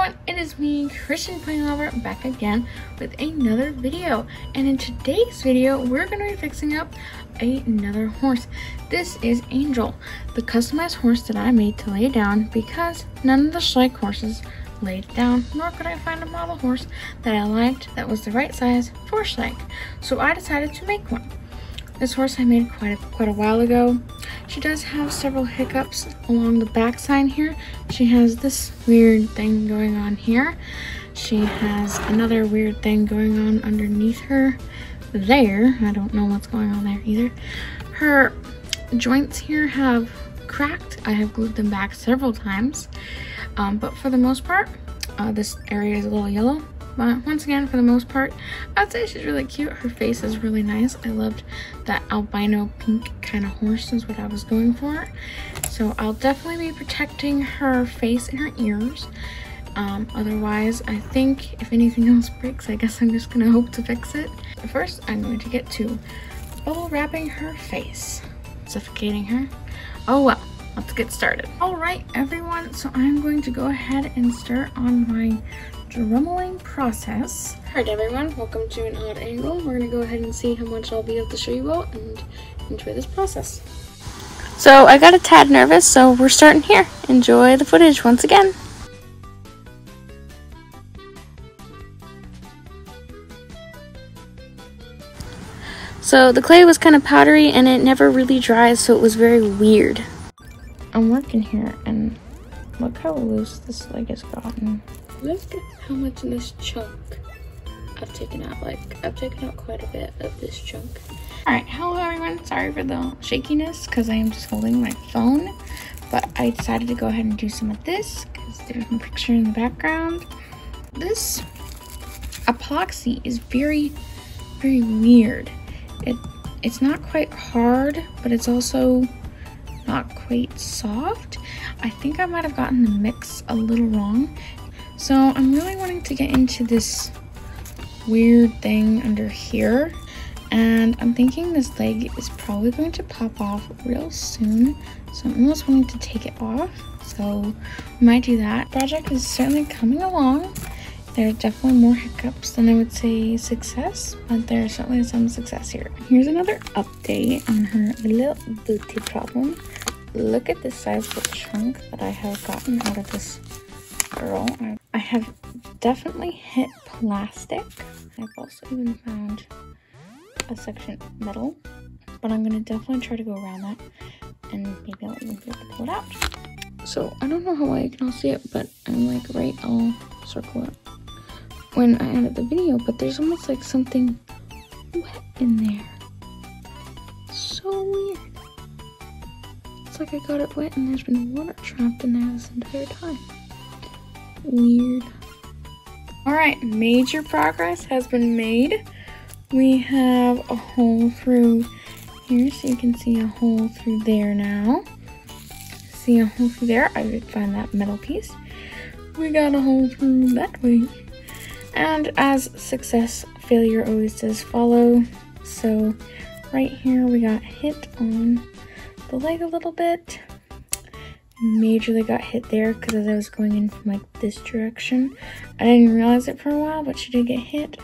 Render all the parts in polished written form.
everyone, it is me, Christian Playing Lover, back again with another video. And in today's video, we're going to be fixing up another horse. This is Angel, the customized horse that I made to lay down because none of the Schleich horses laid down, nor could I find a model horse that I liked that was the right size for Schleich. So I decided to make one. This horse I made quite a while ago. She does have several hiccups along the back side here. She has this weird thing going on here. She has another weird thing going on underneath her there. I don't know what's going on there either. Her joints here have cracked. I have glued them back several times. But for the most part, this area is a little yellow. But once again, for the most part, I'd say she's really cute. Her face is really nice. I loved that albino pink kind of horse is what I was going for. So I'll definitely be protecting her face and her ears. Otherwise, I think if anything else breaks, I guess I'm just gonna hope to fix it. But first, I'm going to get to bubble wrapping her face, suffocating her. Oh well. Let's get started. All right, everyone, so I'm going to go ahead and start on my drummeling process. All right, everyone, welcome to an odd angle. We're gonna go ahead and see how much I'll be able to show you all and enjoy this process. So I got a tad nervous, so we're starting here. Enjoy the footage once again. So the clay was kind of powdery and it never really dries, so it was very weird. I'm working here and look how loose this leg has gotten. Look how much of this chunk I've taken out. I've taken out quite a bit of this chunk. Alright, hello everyone. Sorry for the shakiness because I am just holding my phone. But I decided to go ahead and do some of this because there's my picture in the background. This epoxy is very, very weird. It's not quite hard, but it's also not quite soft. I think I might have gotten the mix a little wrong. So I'm really wanting to get into this weird thing under here. And I'm thinking this leg is probably going to pop off real soon. So I'm almost wanting to take it off. So we might do that. Project is certainly coming along. There are definitely more hiccups than I would say success, but there's certainly some success here. Here's another update on her little booty problem. Look at the size of the chunk that I have gotten out of this girl. I have definitely hit plastic. I've also even found a section of metal, but I'm gonna definitely try to go around that and maybe I'll even be able to pull it out. So I don't know how well you can all see it, but I'm like I'll circle it when I edit the video, but there's almost like something wet in there. So weird. It's like I got it wet and there's been water trapped in there this entire time. Weird. Alright, major progress has been made. We have a hole through here, so you can see a hole through there now. See a hole through there? I did find that metal piece. We got a hole through that way. And as success, failure always does follow. So right here we got hit on the leg a little bit. Majorly got hit there because as I was going in from like this direction, I didn't realize it for a while, but she did get hit.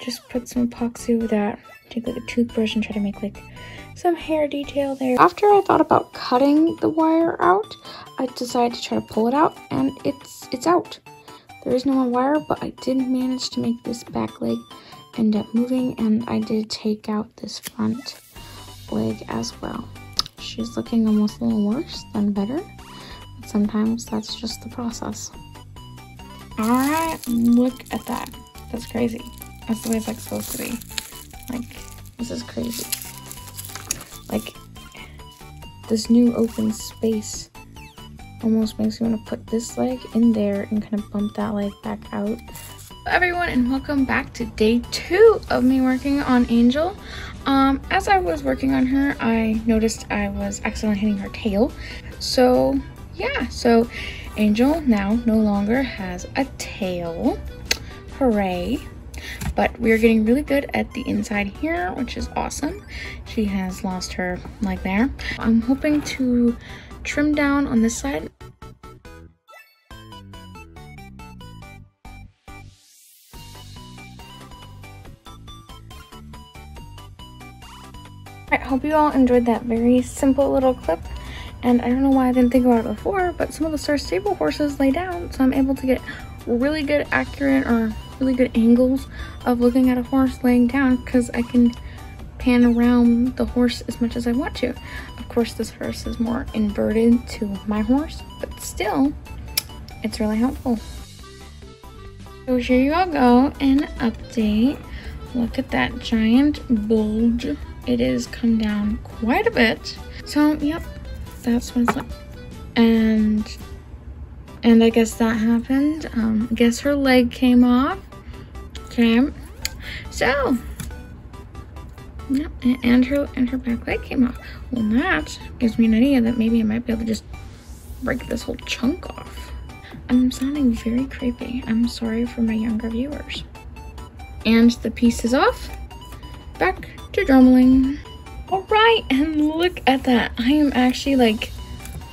Just put some epoxy over that. Take like a toothbrush and try to make like some hair detail there. After I thought about cutting the wire out, I decided to try to pull it out, and it's out. There is no more wire, but I did manage to make this back leg end up moving, and I did take out this front leg as well. She's looking almost a little worse than better, but sometimes that's just the process. Alright, look at that. That's crazy. That's the way it's like supposed to be. Like, this is crazy. Like, this new open space almost makes me want to put this leg in there and kind of bump that leg back out. Hello everyone, and welcome back to day 2 of me working on Angel. As I was working on her, I noticed I was accidentally hitting her tail. So yeah, so Angel now no longer has a tail. Hooray. But we're getting really good at the inside here, which is awesome. She has lost her leg there. I'm hoping to trim down on this side. I hope you all enjoyed that very simple little clip. And I don't know why I didn't think about it before, but some of the Star Stable horses lay down, so I'm able to get really good accurate or really good angles of looking at a horse laying down, because I can pan around the horse as much as I want to. Of course, this horse is more inverted to my horse, but still, it's really helpful. So here you all go, an update. Look at that giant bulge. It has come down quite a bit. So, yep, that's what it's like. And I guess that happened. I guess her leg came off. Okay. So, yep, and her back leg came off. Well, that gives me an idea that maybe I might be able to just break this whole chunk off. I'm sounding very creepy. I'm sorry for my younger viewers. And the piece is off. Back to drumming. All right, and look at that. I am actually like,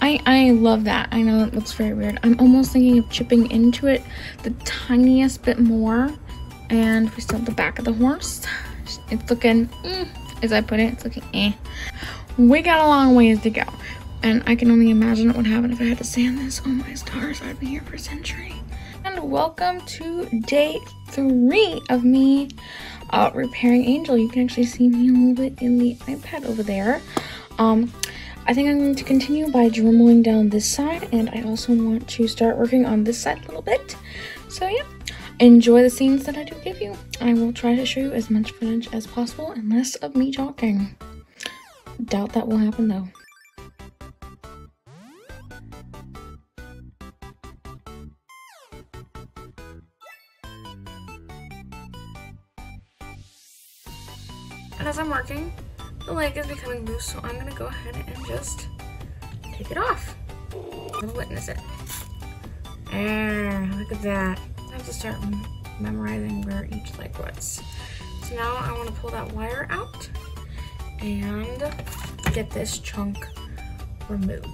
I love that. I know it looks very weird. I'm almost thinking of chipping into it the tiniest bit more. And we still have the back of the horse. It's looking, as I put it, it's looking eh. We got a long ways to go. And I can only imagine what would happen if I had to sand this. Oh my stars, I'd be here for a century. And welcome to day 3 of me repairing Angel. You can actually see me a little bit in the iPad over there. I think I'm going to continue by dremeling down this side, and I also want to start working on this side a little bit. So yeah, enjoy the scenes that I do give you. I will try to show you as much footage as possible and less of me talking. Doubt that will happen though. And as I'm working, the leg is becoming loose, so I'm gonna go ahead and just take it off. I'm gonna witness it. Look at that. I have to start memorizing where each leg was. So now I want to pull that wire out and get this chunk removed.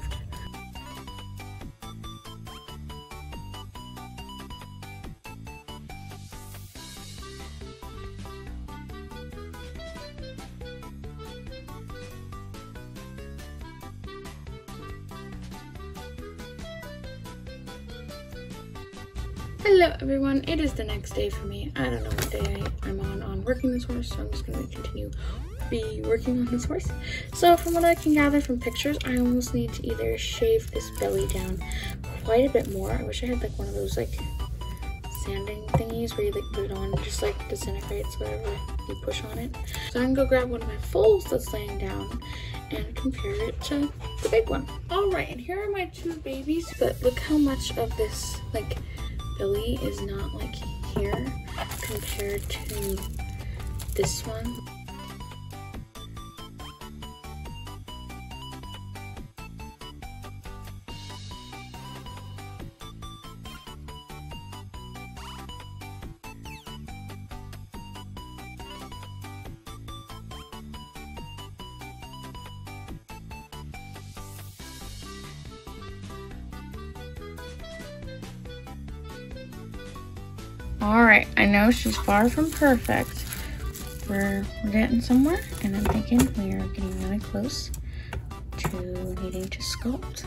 Hello everyone, it is the next day for me. I don't know what day I'm on working this horse, so I'm just going to continue be working on this horse. So from what I can gather from pictures, I almost need to either shave this belly down quite a bit more. I wish I had like one of those like sanding thingies where you like put it on and just like disintegrates whatever you push on it. So I'm gonna go grab one of my foals that's laying down and compare it to the big one. Alright, and here are my 2 babies, but look how much of this like belly is not like here compared to this one. Alright, I know she's far from perfect. We're getting somewhere, and I'm thinking we are getting really close to needing to sculpt.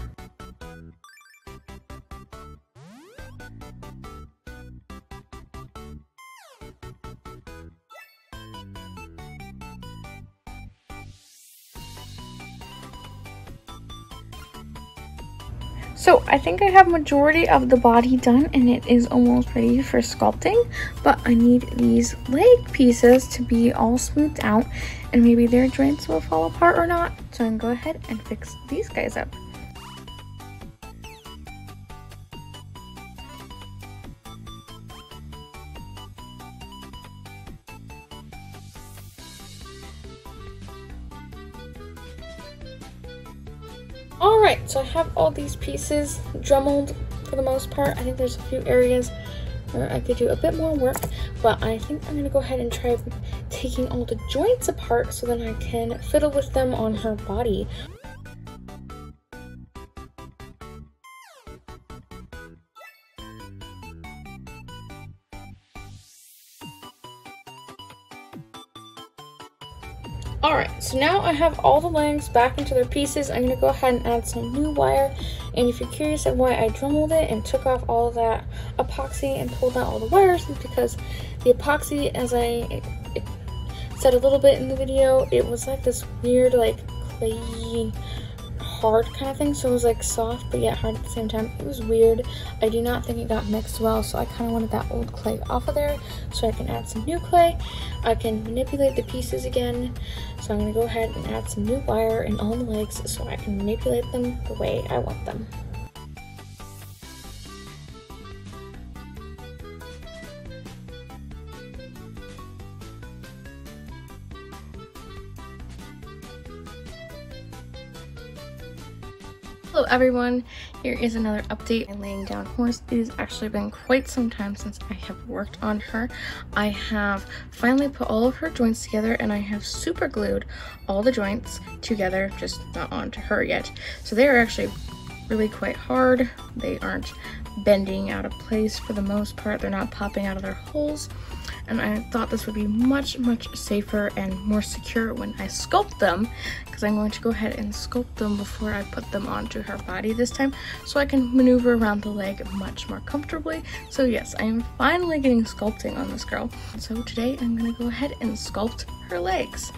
So I think I have majority of the body done and it is almost ready for sculpting, but I need these leg pieces to be all smoothed out and maybe their joints will fall apart or not. So I'm gonna go ahead and fix these guys up. Alright, so I have all these pieces dremelled for the most part. I think there's a few areas where I could do a bit more work, but I think I'm going to go ahead and try taking all the joints apart so then I can fiddle with them on her body. Alright, so now I have all the legs back into their pieces. I'm going to go ahead and add some new wire. And if you're curious of why I dremelled it and took off all of that epoxy and pulled out all the wires, it's because the epoxy, as I said a little bit in the video, it was like this weird, like, clayey, hard kind of thing. So it was like soft but yet hard at the same time. It was weird. I do not think it got mixed well, so I kind of wanted that old clay off of there so I can add some new clay. I can manipulate the pieces again, so I'm going to go ahead and add some new wire in all the legs so I can manipulate them the way I want them. Hello everyone, here is another update on laying down horse. It has actually been quite some time since I have worked on her. I have finally put all of her joints together and I have super glued all the joints together, just not onto her yet. So they are actually really quite hard. They aren't bending out of place for the most part. They're not popping out of their holes. And I thought this would be much safer and more secure when I sculpt them, because I'm going to go ahead and sculpt them before I put them onto her body this time, so I can maneuver around the leg much more comfortably. So yes, I am finally getting sculpting on this girl. So today I'm going to go ahead and sculpt her legs.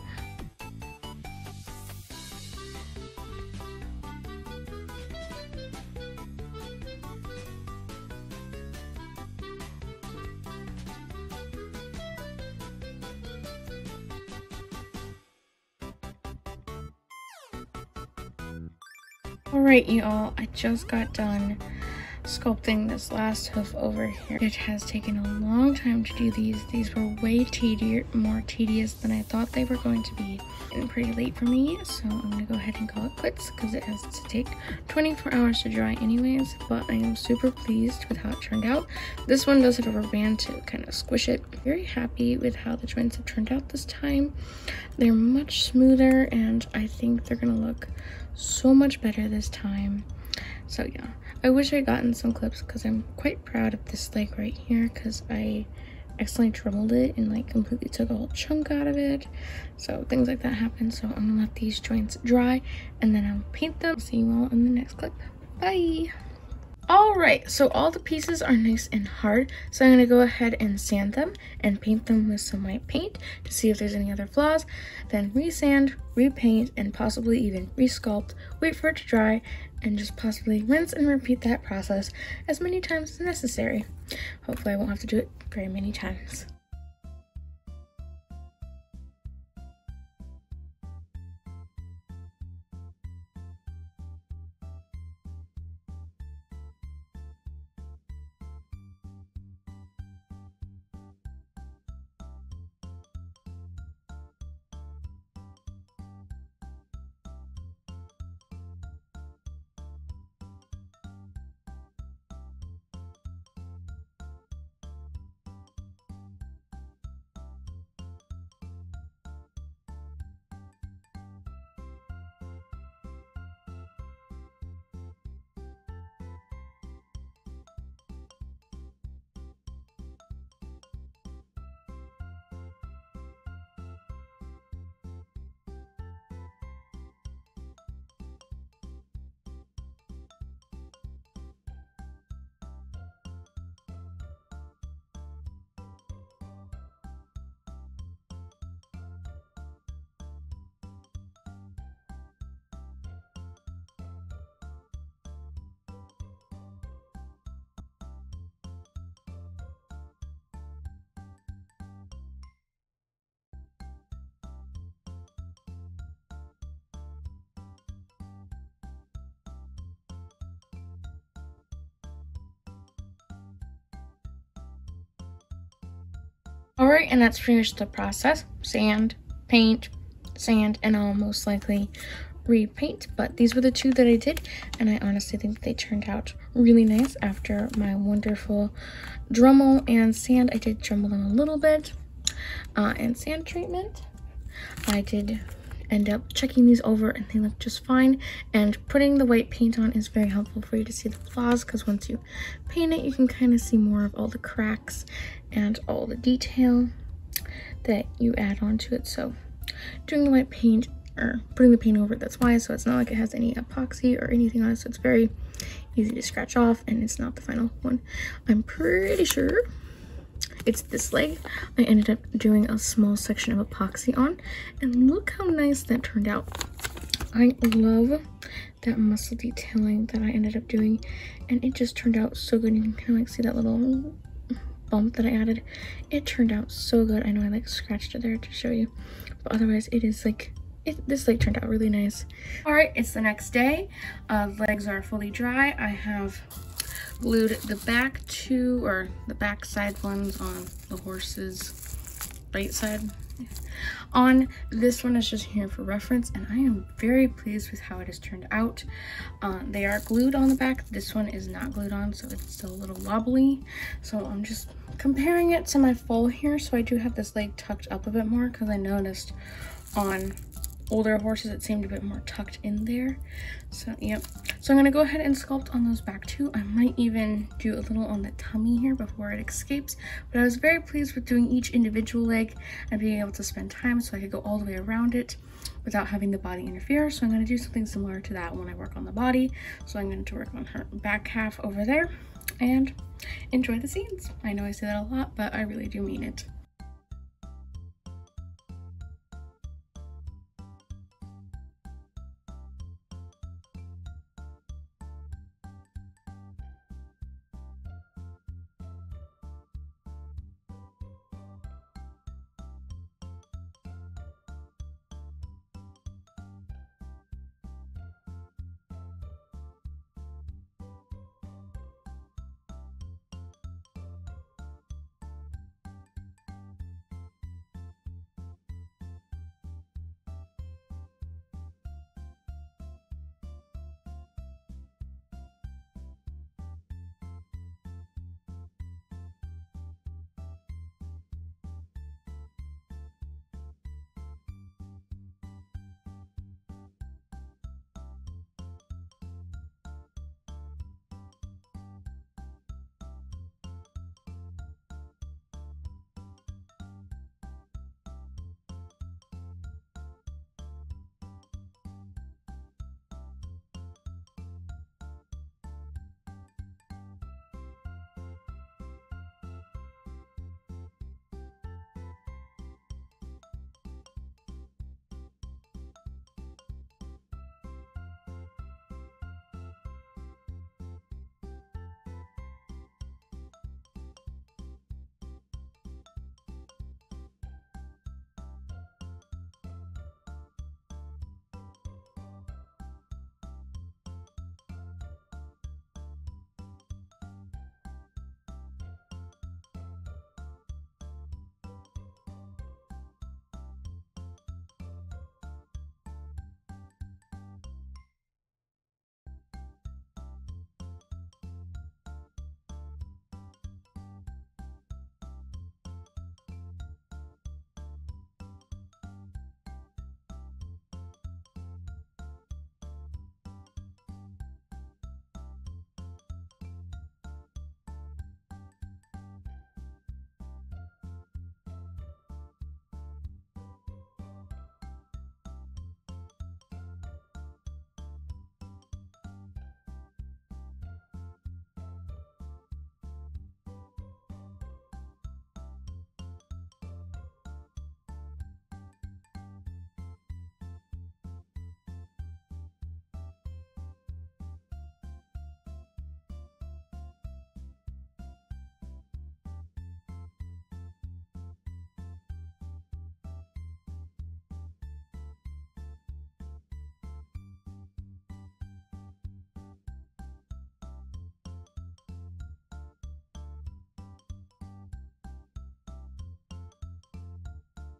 Alright y'all, I just got done sculpting this last hoof over here. It has taken a long time to do these. These were way more tedious than I thought they were going to be. And pretty late for me, so I'm gonna go ahead and call it quits because it has to take 24 hours to dry anyways, but I am super pleased with how it turned out. This one does have a rubber band to kind of squish it. Very happy with how the joints have turned out this time. They're much smoother and I think they're gonna look so much better this time. So yeah, I wish I'd gotten some clips because I'm quite proud of this leg right here because I accidentally dremelled it and like completely took a whole chunk out of it. So things like that happen. So I'm gonna let these joints dry and then I'll paint them. See you all in the next clip. Bye. Alright, so all the pieces are nice and hard, so I'm going to go ahead and sand them and paint them with some white paint to see if there's any other flaws, then resand, repaint, and possibly even resculpt, wait for it to dry, and just possibly rinse and repeat that process as many times as necessary. Hopefully I won't have to do it very many times. Alright, and that's pretty much the process. Sand, paint, sand, and I'll most likely repaint. But these were the two that I did, and I honestly think they turned out really nice after my wonderful Dremel and sand. I did Dremel them a little bit, and sand treatment. I did end up checking these over and they look just fine, and putting the white paint on is very helpful for you to see the flaws, because once you paint it you can kind of see more of all the cracks and all the detail that you add onto it. So doing the white paint or putting the paint over it. That's why. So it's not like it has any epoxy or anything on it. So it's very easy to scratch off, and it's not the final one. I'm pretty sure it's this leg. I ended up doing a small section of epoxy on, and look how nice that turned out. I love that muscle detailing that I ended up doing, and it just turned out so good. You can kind of like see that little bump that I added. It turned out so good. I know I like scratched it there to show you, but otherwise it is like this leg turned out really nice. All right, it's the next day. Legs are fully dry. I have glued the back two, or the back side ones, on the horse's right side. On this one is just here for reference, and I am very pleased with how it has turned out. They are glued on the back. This one is not glued on, so it's still a little wobbly. So I'm just comparing it to my foal here. So I do have this leg tucked up a bit more, because I noticed on older horses it seemed a bit more tucked in there. So yep, so I'm gonna go ahead and sculpt on those back two. I might even do a little on the tummy here before it escapes, but I was very pleased with doing each individual leg and being able to spend time so I could go all the way around it without having the body interfere. So I'm going to do something similar to that when I work on the body. So I'm going to work on her back half over there and enjoy the scenes. I know I say that a lot, but I really do mean it.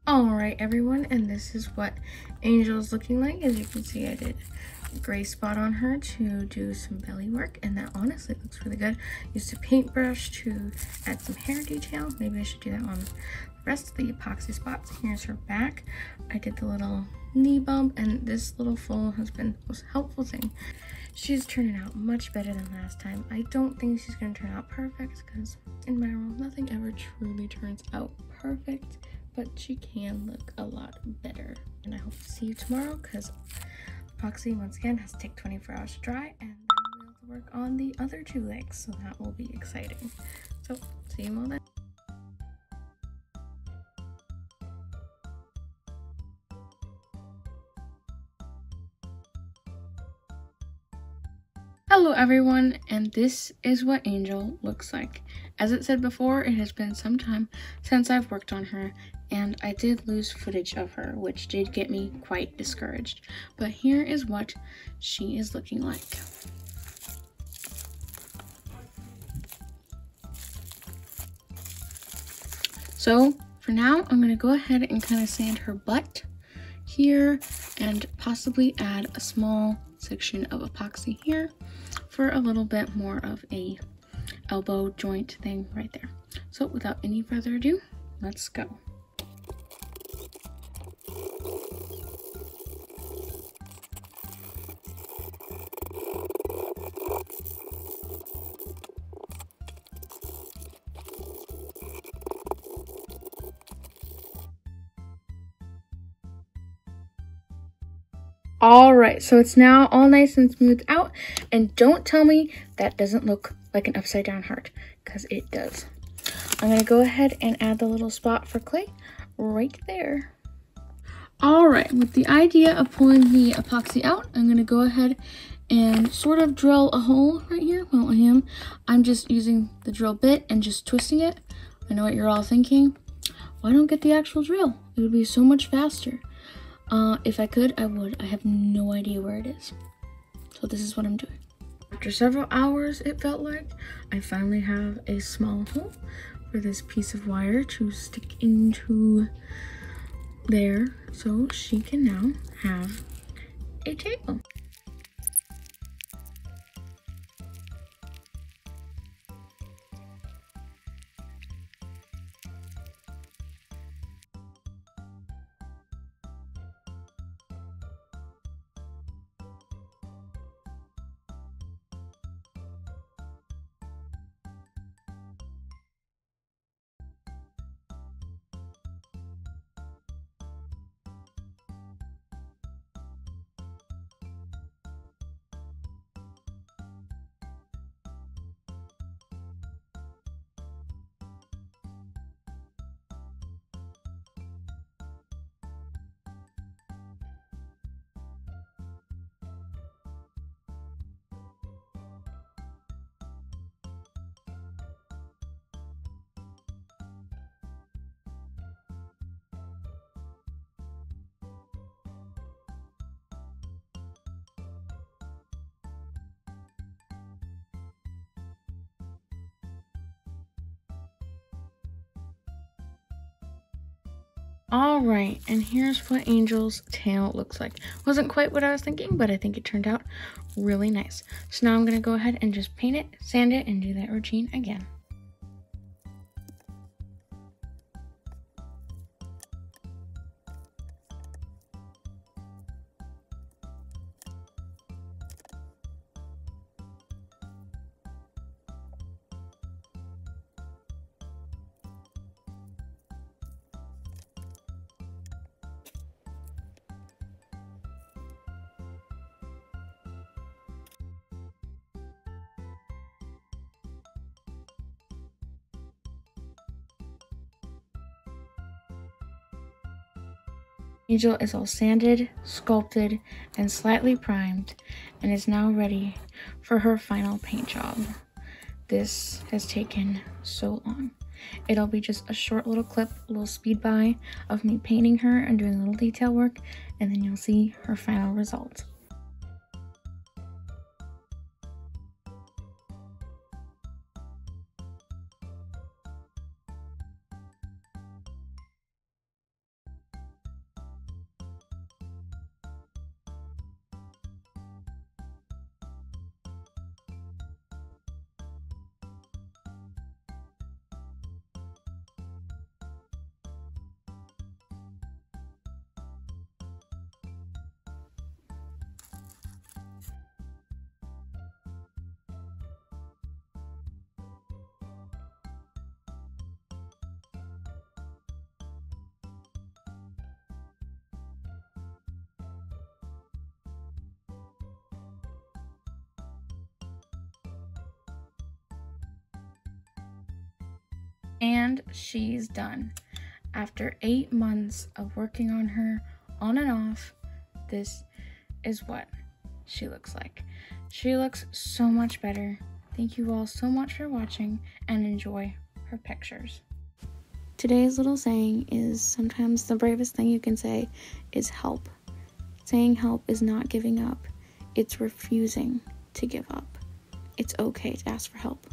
Alright everyone, and this is what Angel is looking like. As you can see, I did a gray spot on her to do some belly work, and that honestly looks really good. Used a paintbrush to add some hair detail. Maybe I should do that on the rest of the epoxy spots. Here's her back. I did the little knee bump, and this little foal has been the most helpful thing. She's turning out much better than last time. I don't think she's going to turn out perfect, because in my world, nothing ever truly turns out perfect. but she can look a lot better. And I hope to see you tomorrow because epoxy, once again, has to take 24 hours to dry, and then we'll have to work on the other 2 legs, so that will be exciting. So, see you all then. Hello everyone, and this is what Angel looks like. As it said before, it has been some time since I've worked on her, and I did lose footage of her, which did get me quite discouraged. But here is what she is looking like. So for now, I'm going to go ahead and kind of sand her butt here and possibly add a small section of epoxy here for a little bit more of a elbow joint thing right there. So without any further ado, let's go. All right, so it's now all nice and smoothed out, and don't tell me that doesn't look like an upside down heart, because it does. I'm gonna go ahead and add the little spot for clay right there. All right, with the idea of pulling the epoxy out, I'm gonna go ahead and sort of drill a hole right here. Well, I'm just using the drill bit and just twisting it. I know what you're all thinking. Why don't get the actual drill? It would be so much faster. If I could, I would. I have no idea where it is. So this is what I'm doing. After several hours, it felt like, I finally have a small hole for this piece of wire to stick into there, so she can now have a table. All right, and here's what Angel's tail looks like. Wasn't quite what I was thinking, but I think it turned out really nice. So now I'm gonna go ahead and just paint it, sand it, and do that routine again. Angel is all sanded, sculpted, and slightly primed, and is now ready for her final paint job. This has taken so long. It'll be just a short little clip, a little speed by of me painting her and doing a little detail work, and then you'll see her final result. And she's done. After 8 months of working on her on and off, this is what she looks like. She looks so much better. Thank you all so much for watching, and enjoy her pictures. Today's little saying is, sometimes the bravest thing you can say is help. Saying help is not giving up. It's refusing to give up. It's okay to ask for help.